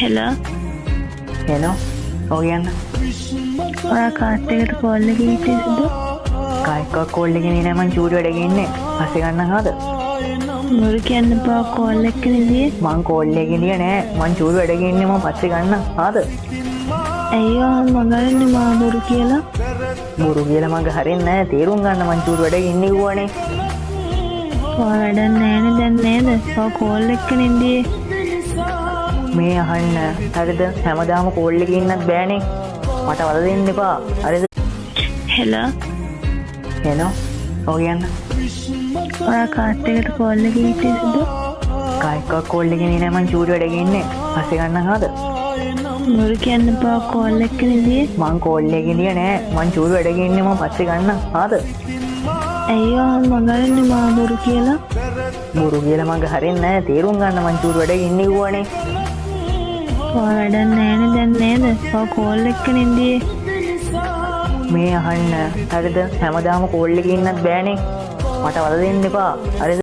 Hello. Hello. Oyan. ඔයා කාට් එකට call එකේ හිටියද? කායික කෝල් එකේ නේ මං චූටි වැඩ ගින්නේ. පස්සේ ගන්න හාද? මොරු කියන්න බා කෝල් එක නෙදී. මං කෝල් එකේ ගියේ නෑ. මං චූටි වැඩ ගින්නේ මං පස්සේ ගන්න හාද? අයියෝ මගරන්නේ මා බොරු කියලා. බොරු කියලා මං හරින්නේ නෑ. තේරුම් ගන්න මං චූටි වැඩ ගින්නේ කිව්වනේ. ඔයා වැඩක් නෑනේ දැන් නේද? ඔයා කෝල් එක නෙදී. මේ අහන්න. හරිද? හැමදාම කෝල් එකේ ඉන්නත් බෑනේ. මට වල දෙන්න එපා. හරිද? Hello. Hello. Oyan. ඔයා කාට් එකට කෝල් එකේ හිටියද? කායික කෝල් එකේ නේ මං චූටි වැඩ ගින්නේ. පස්සේ ගන්න හාද? මොරු කියන්න බා කෝල් එක නෙදී. මං කෝල් එකේ ගියේ නෑ. මං චූටි වැඩ ගින්නේ මං පස්සේ ගන්න හාද? අයියෝ මගරන්නේ මා බොරු කියලා. බොරු කියලා මං හරින්නේ නෑ. තේරුම් ගන්න මං චූටි වැඩ ගින්නේ කිව්වනේ. ඔයා වැඩක් නෑනේ දැන් නේද? ඔයා කෝල් එක නෙදී. මේ අහන්න. හරිද? හැමදාම කෝල් එකේ ඉන්නත් බෑනේ. මට වල දෙන්න එපා. හරිද?